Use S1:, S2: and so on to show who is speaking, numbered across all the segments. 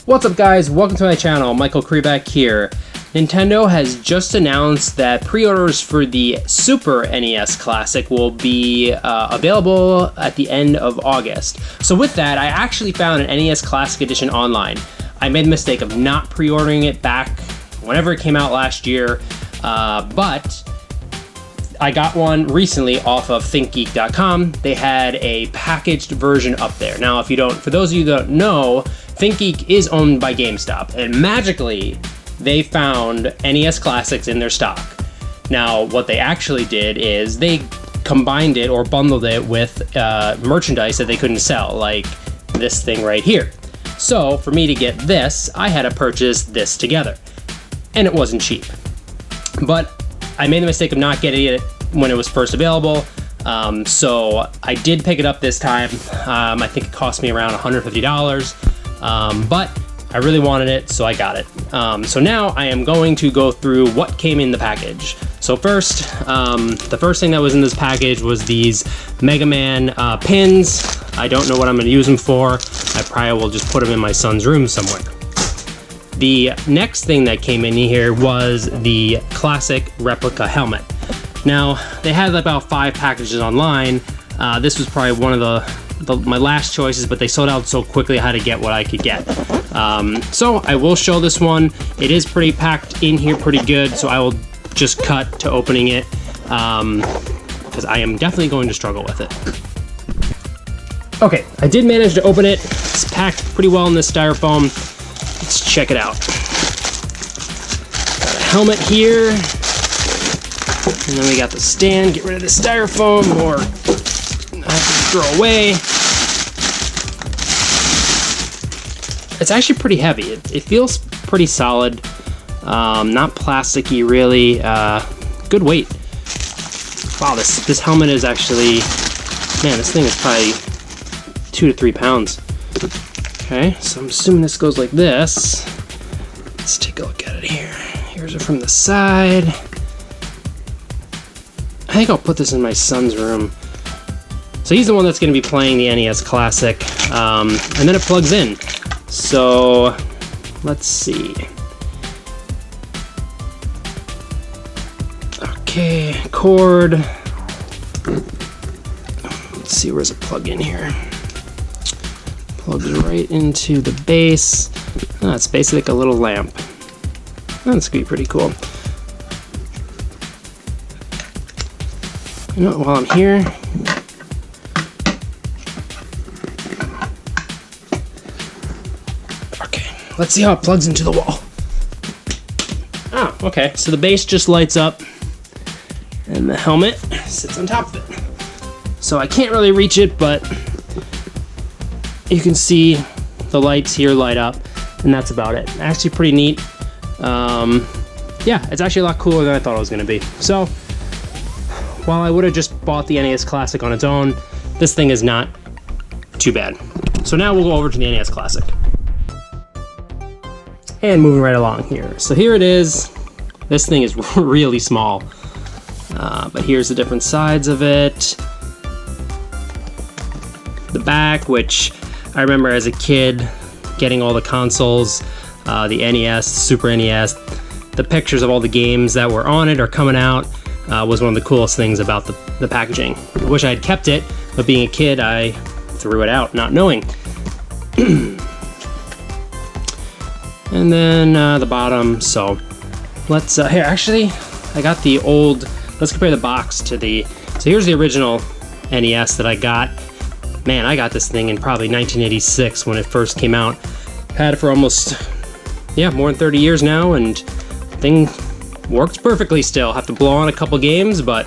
S1: What's up guys, welcome to my channel, Michael Krebeck here. Nintendo has just announced that pre-orders for the Super NES Classic will be available at the end of August. So with that, I actually found an NES Classic Edition online. I made the mistake of not pre-ordering it back whenever it came out last year, but I got one recently off of ThinkGeek.com. They had a packaged version up there. Now, for those of you that don't know, ThinkGeek is owned by GameStop, and magically, they found NES Classics in their stock. Now, what they actually did is they combined it or bundled it with merchandise that they couldn't sell, like this thing right here. So, for me to get this, I had to purchase this together. And it wasn't cheap. But I made the mistake of not getting it when it was first available. So I did pick it up this time. I think it cost me around $150. But I really wanted it, so I got it. So now I am going to go through what came in the package. So first, the first thing that was in this package was these Mega Man pins. I don't know what I'm going to use them for. I probably will just put them in my son's room somewhere. The next thing that came in here was the classic replica helmet. Now, they had about 5 packages online. This was probably one of my last choices, but they sold out so quickly I had to get what I could get. So I will show this one. It is pretty packed in here pretty good, so I will just cut to opening it, because I am definitely going to struggle with it. Okay, I did manage to open it. It's packed pretty well in this styrofoam. Let's check it out. Got a helmet here. And then we got the stand. Get rid of the styrofoam, or I have to throw away. It's actually pretty heavy. It feels pretty solid. Not plasticky, really. Good weight. Wow, this helmet is actually... Man, this thing is probably 2 to 3 pounds. Okay, so I'm assuming this goes like this. Let's take a look at it here. Here's it from the side. I think I'll put this in my son's room. So he's the one that's going to be playing the NES Classic. And then it plugs in. So, let's see. Okay, cord. Let's see, where's it plug in here? Plugs right into the base. Oh, it's basically like a little lamp. That's gonna be pretty cool. You know, while I'm here, okay, let's see how it plugs into the wall. Oh, okay, so the base just lights up and the helmet sits on top of it. So I can't really reach it, but you can see the lights here light up, and that's about it. Actually pretty neat. Yeah, it's actually a lot cooler than I thought it was gonna be. So, while I would have just bought the NES Classic on its own, this thing is not too bad. So now we'll go over to the NES Classic. And moving right along here. So here it is. This thing is really small. But here's the different sides of it. The back, which I remember as a kid getting all the consoles, the NES, Super NES, the pictures of all the games that were on it or coming out. Was one of the coolest things about the packaging. I wish I had kept it, but being a kid, I threw it out, not knowing. And then the bottom, so let's, here, actually, I got the old, let's compare the box to so here's the original NES that I got. Man, I got this thing in probably 1986 when it first came out. Had it for almost, more than 30 years now, and thing works perfectly still. Have to blow on a couple games, but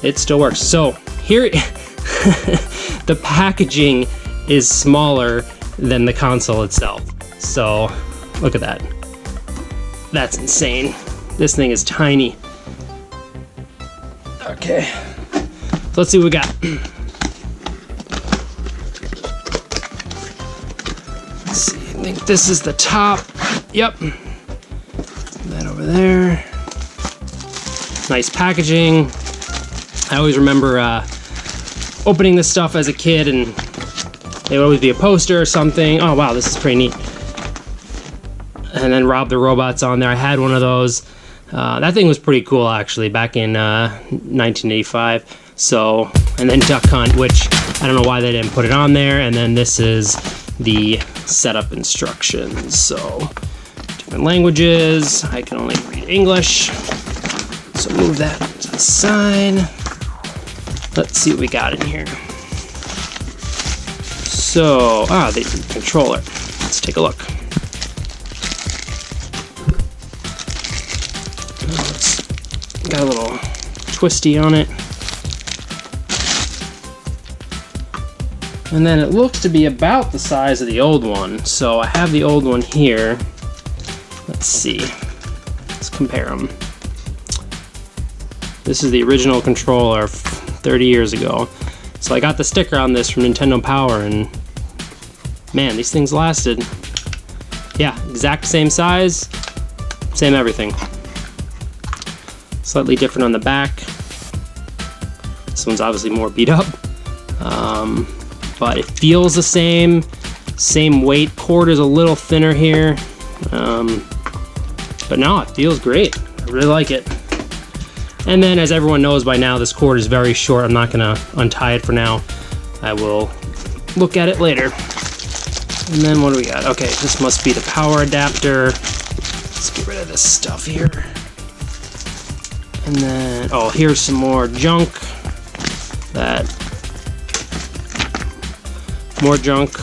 S1: it still works. So here, the packaging is smaller than the console itself. So look at that. That's insane. This thing is tiny. Okay, let's see what we got. Let's see, I think this is the top. Yep. That over there. Nice packaging. I always remember opening this stuff as a kid and They would always be a poster or something. Oh wow, this is pretty neat. And then Rob the Robot's on there. I had one of those. That thing was pretty cool actually back in 1985. So, and then Duck Hunt, which I don't know why they didn't put it on there. And then this is the setup instructions. So, different languages. I can only read English. So move that to the side. Let's see what we got in here. So, the controller. Let's take a look. Got a little twisty on it. And then it looks to be about the size of the old one. So I have the old one here. Let's see. Let's compare them. This is the original controller 30 years ago. So I got the sticker on this from Nintendo Power, and man, these things lasted. Yeah, exact same size, same everything. Slightly different on the back. This one's obviously more beat up, but it feels the same. Same weight. Cord is a little thinner here, but no, it feels great. I really like it. And then, as everyone knows by now, this cord is very short. I'm not gonna untie it for now. I will look at it later. And then what do we got? Okay, this must be the power adapter. Let's get rid of this stuff here. And then, oh, here's some more junk. More junk.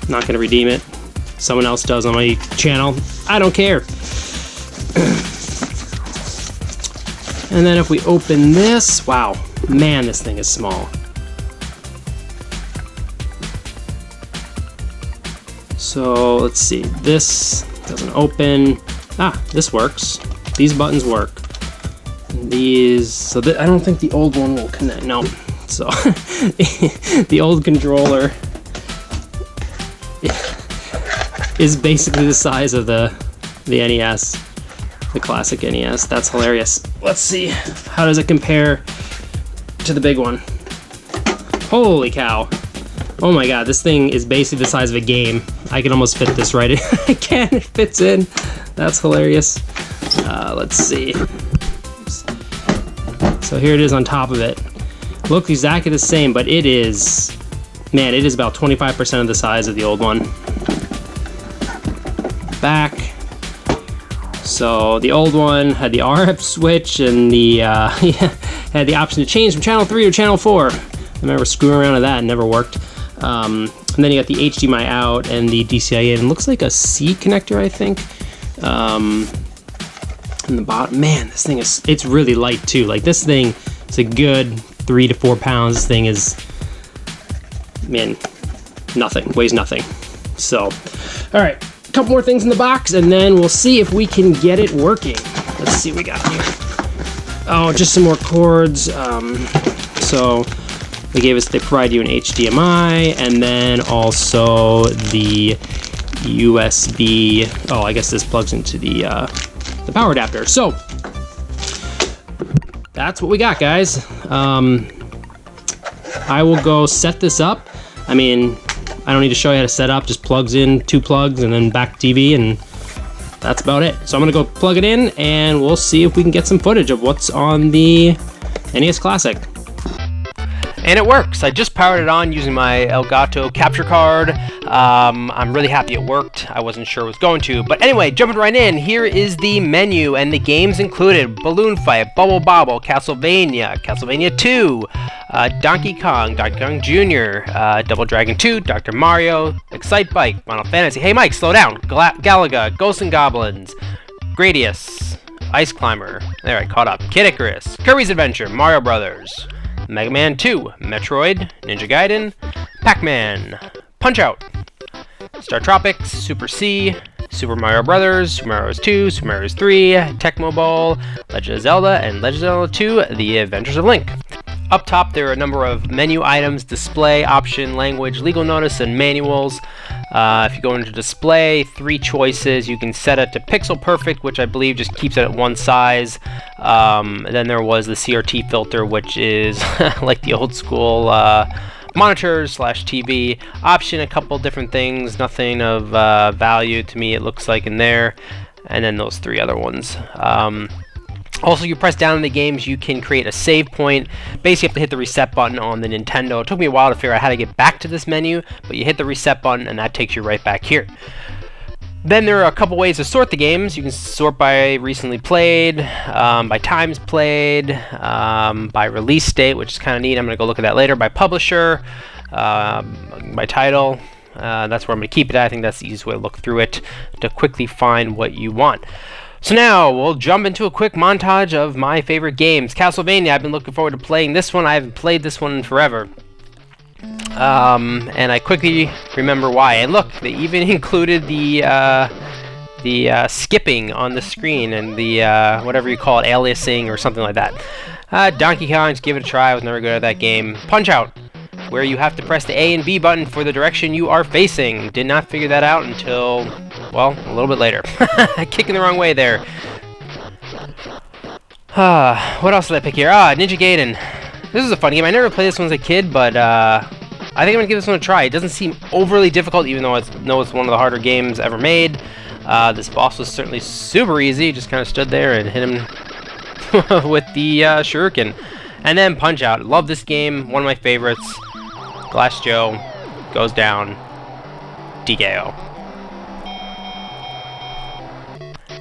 S1: Not gonna redeem it. Someone else does on my channel. I don't care. And then if we open this, wow, man, this thing is small. So let's see, this doesn't open. This works. These buttons work. These, so I don't think the old one will connect. No, so the old controller is basically the size of the NES, the classic NES. That's hilarious. Let's see, how does it compare to the big one? Holy cow. Oh my god, this thing is basically the size of a game. I can almost fit this right in. I can, it fits in. That's hilarious. Let's see. So here it is on top of it. Looks exactly the same, but it is, man, it is about 25% of the size of the old one. Back. So the old one had the RF switch and the had the option to change from channel 3 to channel 4. I remember screwing around with that, and never worked. And then you got the HDMI out and the DCI in. It looks like a C connector, I think. In the bottom, man, this thing is, it's really light too. Like, this thing is a good 3 to 4 pounds. This thing is, man, nothing, weighs nothing. So, all right, a couple more things in the box, and then we'll see if we can get it working. Let's see what we got here. Oh, just some more cords. So they provide you an HDMI, and then also the USB. Oh, I guess this plugs into the power adapter. So that's what we got, guys. I will go set this up. I mean, I don't need to show you how to set up. Just plugs in 2 plugs and then back to TV, and that's about it. So I'm gonna go plug it in, and we'll see if we can get some footage of what's on the NES Classic. And it works. I just powered it on using my Elgato capture card. I'm really happy it worked. I wasn't sure it was going to. But anyway, jumping right in, here is the menu, and the games included Balloon Fight, Bubble Bobble, Castlevania, Castlevania 2, Donkey Kong Jr., Double Dragon 2, Dr. Mario, Excite Bike, Final Fantasy. Hey Mike, slow down. Galaga, Ghosts and Goblins, Gradius, Ice Climber. There, I caught up. Kid Icarus, Kirby's Adventure, Mario Brothers, Mega Man 2, Metroid, Ninja Gaiden, Pac-Man, Punch-Out, Star Tropics, Super C, Super Mario Brothers, Super Mario 2, Super Mario 3, Tecmo Bowl, Legend of Zelda, and Legend of Zelda 2, The Adventures of Link. Up top, there are a number of menu items, display, option, language, legal notice, and manuals. If you go into display, 3 choices. You can set it to pixel perfect, which I believe just keeps it at one size. Then there was the CRT filter, which is like the old school monitor/TV option, a couple different things, nothing of value to me it looks like in there, and then those 3 other ones. Also, you press down in the games, you can create a save point. Basically, you have to hit the reset button on the Nintendo. It took me a while to figure out how to get back to this menu, but you hit the reset button and that takes you right back here. Then there are a couple ways to sort the games. You can sort by recently played, by times played, by release date, which is kind of neat. I'm going to go look at that later. By publisher, by title. That's where I'm going to keep it at. I think that's the easiest way to look through it to quickly find what you want. So now we'll jump into a quick montage of my favorite games. Castlevania, I've been looking forward to playing this one. I haven't played this one in forever. And I quickly remember why. And look, they even included the skipping on the screen and the whatever you call it, aliasing or something like that. Donkey Kong, just give it a try. I was never good at that game. Punch-Out, where you have to press the A and B button for the direction you are facing. Did not figure that out until, well, a little bit later. Kicking the wrong way there. What else did I pick here? Ninja Gaiden. This is a fun game. I never played this one as a kid, but I think I'm going to give this one a try. It doesn't seem overly difficult, even though it's one of the harder games ever made. This boss was certainly super easy. Just kind of stood there and hit him with the shuriken. And then Punch-Out. Love this game. One of my favorites. Glass Joe goes down. TKO.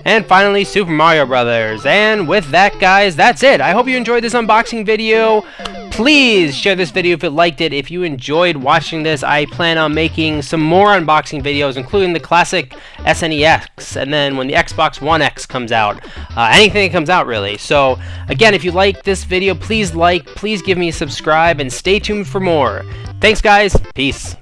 S1: And finally, Super Mario Brothers. And with that, guys, that's it. I hope you enjoyed this unboxing video. Please share this video if you liked it. If you enjoyed watching this, I plan on making some more unboxing videos, including the classic SNES, and then when the Xbox One X comes out. Anything that comes out, really. So, again, if you like this video, please like, please give me a subscribe, and stay tuned for more. Thanks, guys. Peace.